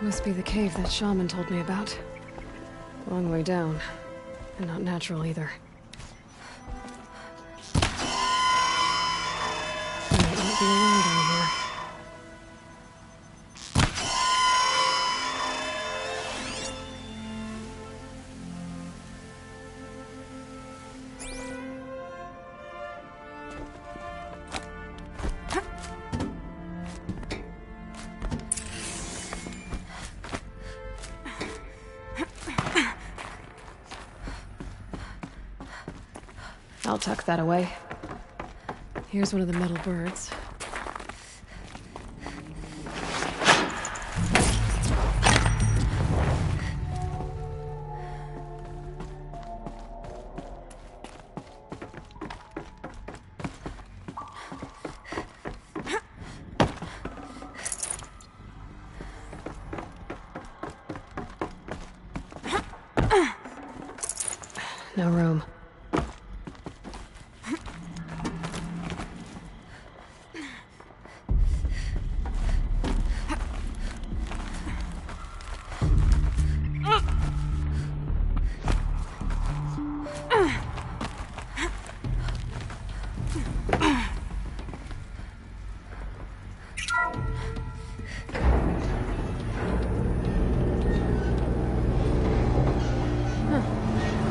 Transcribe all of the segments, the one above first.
Must be the cave that shaman told me about. Long way down. And not natural either. Might not be alone down here. I'll tuck that away. Here's one of the metal birds. No room.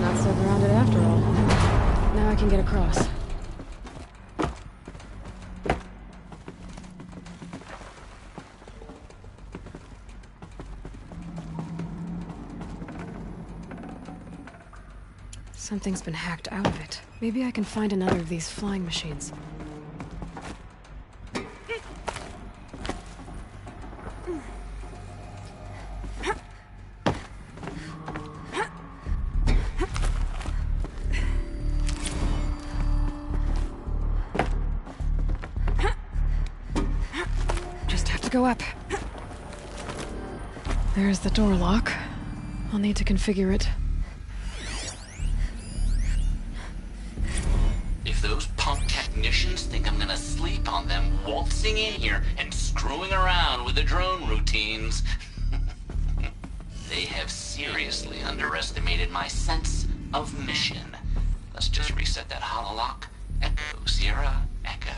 Not so grounded after all. Now I can get across. Something's been hacked out of it. Maybe I can find another of these flying machines. Just have to go up. There's the door lock. I'll need to configure it. If those punk technicians think I'm gonna sleep on them waltzing in here and screwing around with the drone routines, they have seriously underestimated my sense of mission. Let's just reset that hololock. Echo, Sierra, Echo.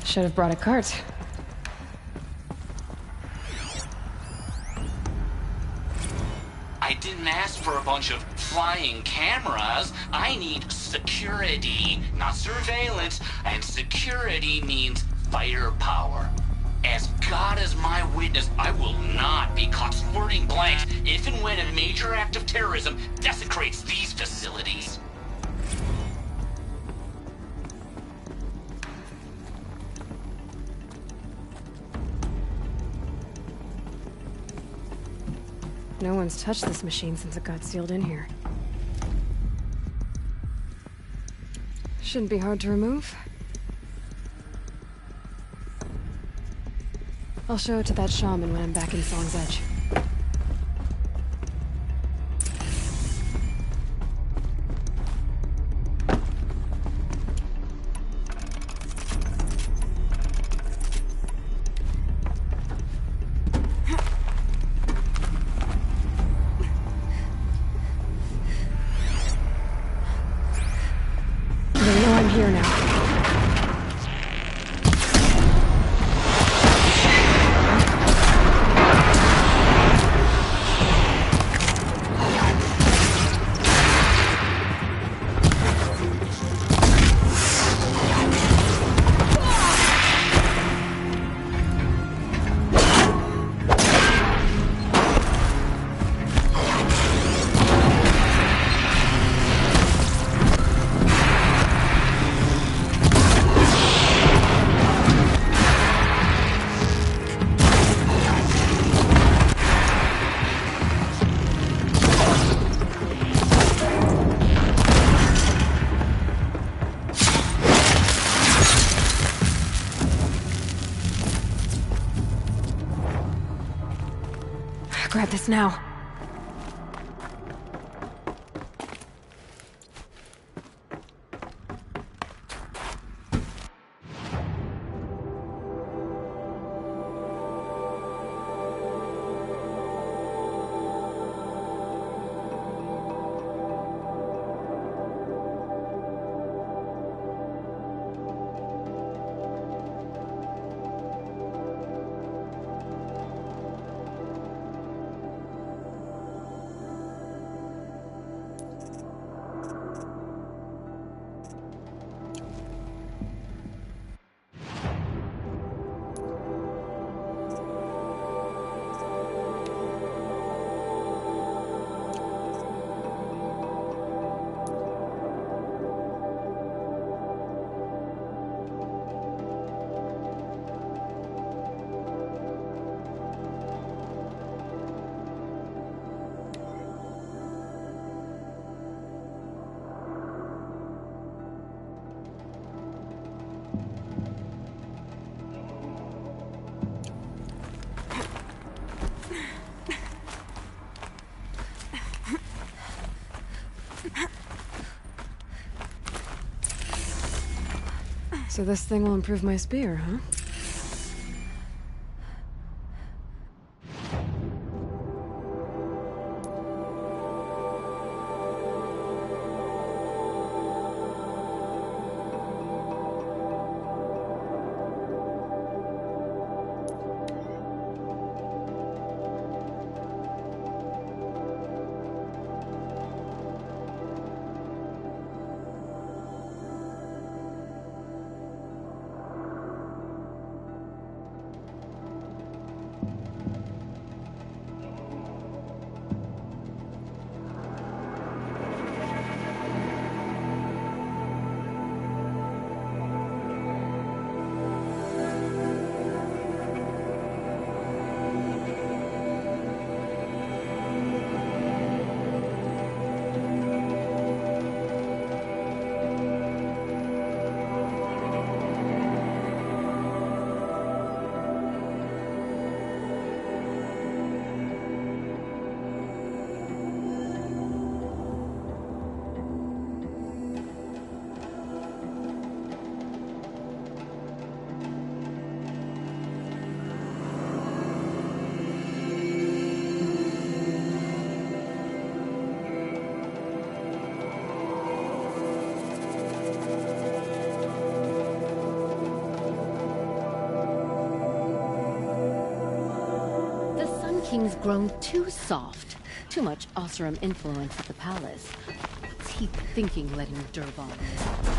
Should have brought a cart. I didn't ask for a bunch of flying cameras. I need security, not surveillance. And security means firepower. As God is my witness, I will not be caught squirting blanks if and when a major act of terrorism desecrates these facilities. No one's touched this machine since it got sealed in here. Shouldn't be hard to remove. I'll show it to that shaman when I'm back in Song's Edge. They know I'm here now. grab this now. So this thing will improve my spear, huh? King's grown too soft. Too much Oseram influence at the palace. What's he thinking letting Durban live?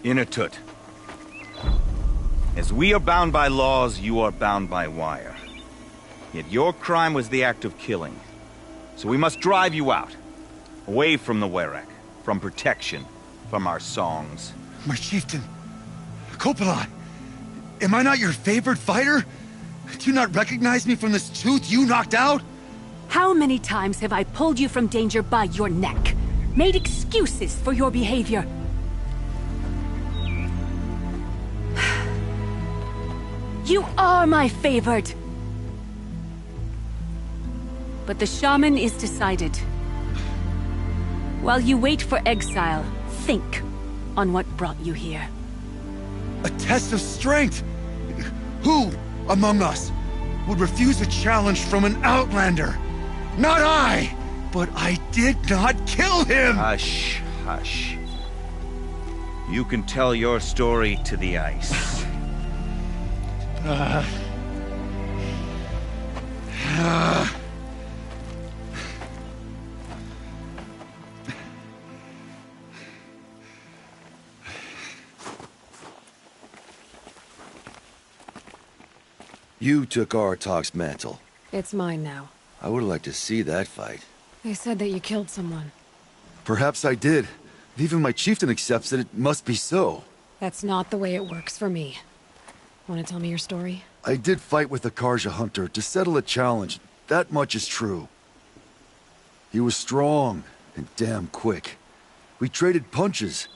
Inatut. As we are bound by laws, you are bound by wire. Yet your crime was the act of killing. So we must drive you out. Away from the Werak. From protection. From our songs. My chieftain. Kopalai. Am I not your favorite fighter? Do you not recognize me from this tooth you knocked out? How many times have I pulled you from danger by your neck? Made excuses for your behavior? You are my favorite! But the shaman is decided. While you wait for exile, think on what brought you here. A test of strength! Who among us would refuse a challenge from an outlander? Not I! But I did not kill him! Hush, hush. You can tell your story to the ice. You took Artok's mantle. It's mine now. I would like to see that fight. They said that you killed someone. Perhaps I did. If even my chieftain accepts it, it must be so. That's not the way it works for me. Want to tell me your story? I did fight with the Karja hunter to settle a challenge. That much is true. He was strong and damn quick. We traded punches.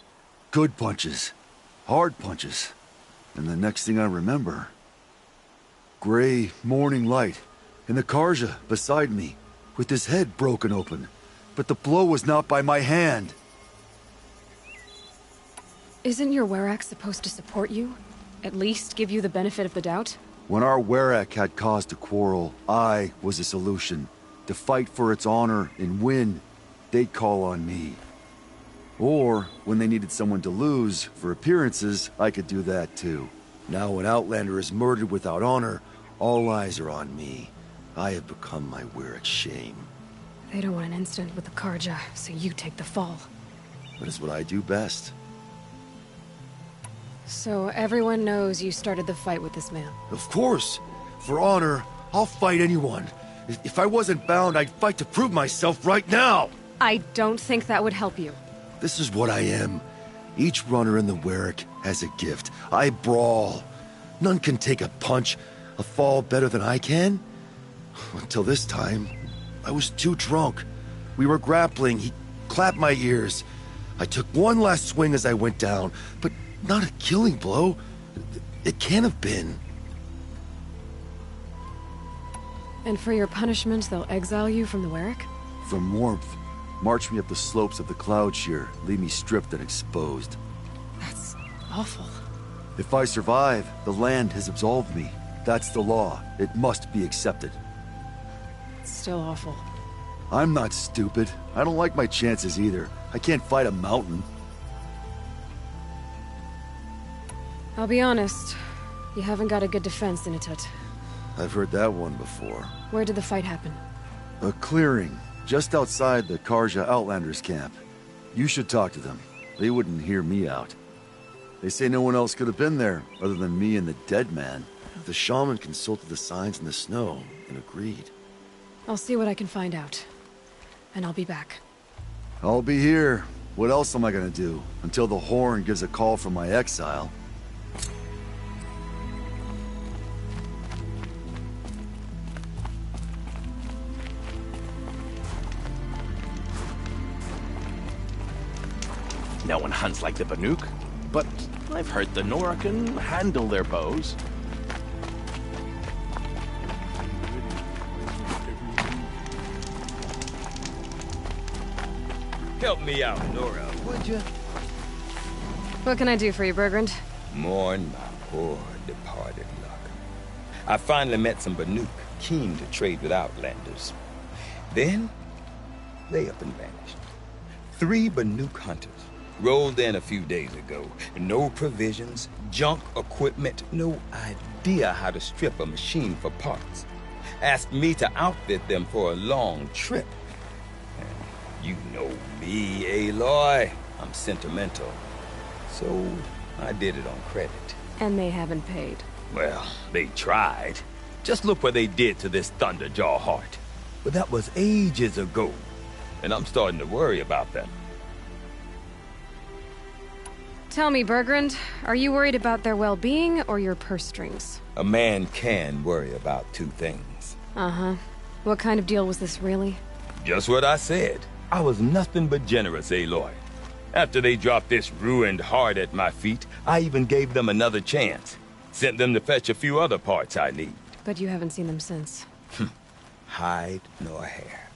Good punches. Hard punches. And the next thing I remember... gray morning light, and the Karja beside me, with his head broken open. But the blow was not by my hand. Isn't your Werak supposed to support you? At least give you the benefit of the doubt? When our Werak had cause to quarrel, I was a solution. To fight for its honor and win, they'd call on me. Or, when they needed someone to lose, for appearances, I could do that too. Now an outlander is murdered without honor, all eyes are on me. I have become my Werak's shame. They don't want an incident with the Karja, so you take the fall. That is what I do best. So everyone knows you started the fight with this man? Of course! For honor, I'll fight anyone. If I wasn't bound, I'd fight to prove myself right now! I don't think that would help you. This is what I am. Each runner in the Werak has a gift. I brawl. None can take a punch, a fall better than I can. Until this time, I was too drunk. We were grappling, he clapped my ears. I took one last swing as I went down, but not a killing blow. It can't have been. And for your punishment, they'll exile you from the Werak? From warmth. March me up the slopes of the cloud shear, leave me stripped and exposed. That's awful. If I survive, the land has absolved me. That's the law. It must be accepted. It's still awful. I'm not stupid. I don't like my chances either. I can't fight a mountain. I'll be honest. You haven't got a good defense, Inatut. I've heard that one before. Where did the fight happen? A clearing, just outside the Karja Outlanders camp. You should talk to them. They wouldn't hear me out. They say no one else could have been there, other than me and the dead man. The shaman consulted the signs in the snow and agreed. I'll see what I can find out. And I'll be back. I'll be here. What else am I gonna do? Until the Horn gives a call from my exile. No one hunts like the Banuk, but I've heard the Nora can handle their bows. Help me out, Nora, would you? What can I do for you, Bergrand? Mourn my poor departed luck. I finally met some Banuk keen to trade with Outlanders. Then, they up and vanished. 3 Banuk hunters rolled in a few days ago. No provisions, junk equipment, no idea how to strip a machine for parts. Asked me to outfit them for a long trip. You know me, Aloy. I'm sentimental. So I did it on credit. And they haven't paid. Well, they tried. Just look what they did to this Thunderjaw heart. But that was ages ago, and I'm starting to worry about them. Tell me, Bergrand, are you worried about their well-being or your purse strings? A man can worry about two things. Uh-huh. What kind of deal was this, really? Just what I said. I was nothing but generous, Aloy. After they dropped this ruined heart at my feet, I even gave them another chance. Sent them to fetch a few other parts I need. But you haven't seen them since. Hide nor hair.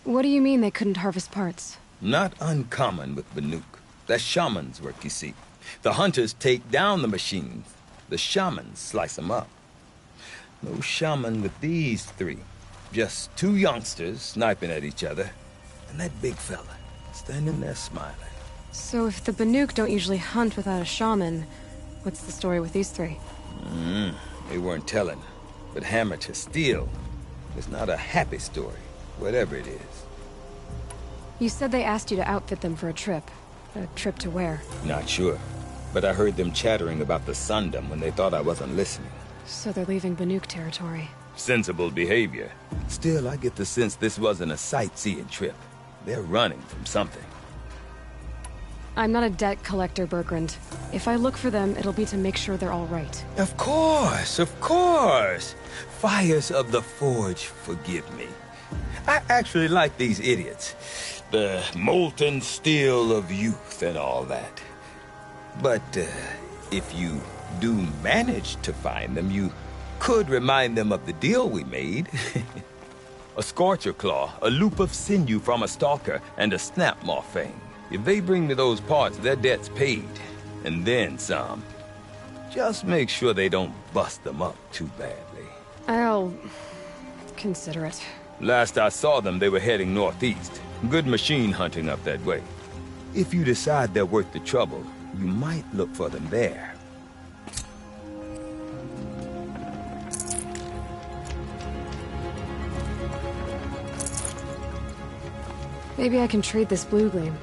What do you mean they couldn't harvest parts? Not uncommon with Banuk. That's shaman's work, you see. The hunters take down the machines. The shamans slice them up. No shaman with these three. Just two youngsters sniping at each other. And that big fella standing there smiling. So if the Banuk don't usually hunt without a shaman, what's the story with these three? They weren't telling. But hammer to steel is not a happy story, whatever it is. You said they asked you to outfit them for a trip. A trip to where? Not sure. But I heard them chattering about the Sundom when they thought I wasn't listening. So they're leaving Banuk territory. Sensible behavior. Still, I get the sense this wasn't a sightseeing trip. They're running from something. I'm not a debt collector, Bergrand. If I look for them, it'll be to make sure they're all right. Of course, of course. Fires of the Forge, forgive me. I actually like these idiots. The molten steel of youth and all that. But if you do manage to find them, you could remind them of the deal we made. A Scorcher Claw, a loop of sinew from a stalker, and a snap morphine. If they bring me those parts, their debt's paid. And then some. Just make sure they don't bust them up too badly. I'll consider it. Last I saw them, they were heading northeast. Good machine hunting up that way. If you decide they're worth the trouble, you might look for them there. Maybe I can trade this blue gleam.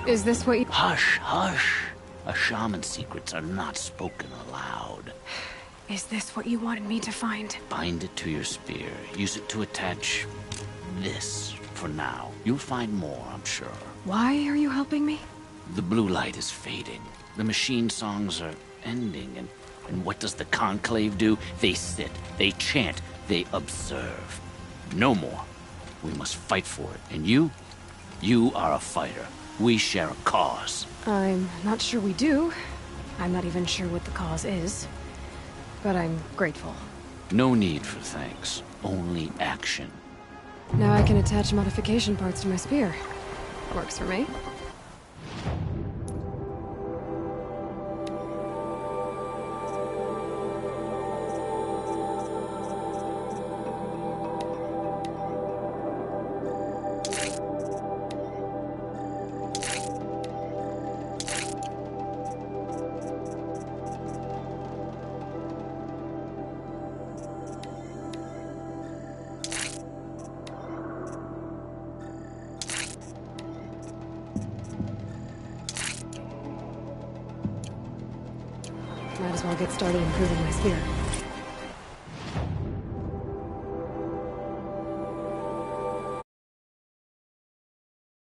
Is this what you... Hush, hush. A shaman's secrets are not spoken aloud. Is this what you wanted me to find? Bind it to your spear. Use it to attach this for now. You'll find more, I'm sure. Why are you helping me? The blue light is fading. The machine songs are ending, and what does the Conclave do? They sit, they chant, they observe. No more. We must fight for it. And you are a fighter. We share a cause. I'm not sure we do. I'm not even sure what the cause is. But I'm grateful. No need for thanks. Only action. Now I can attach modification parts to my spear. Works for me. Might as well get started improving my spear.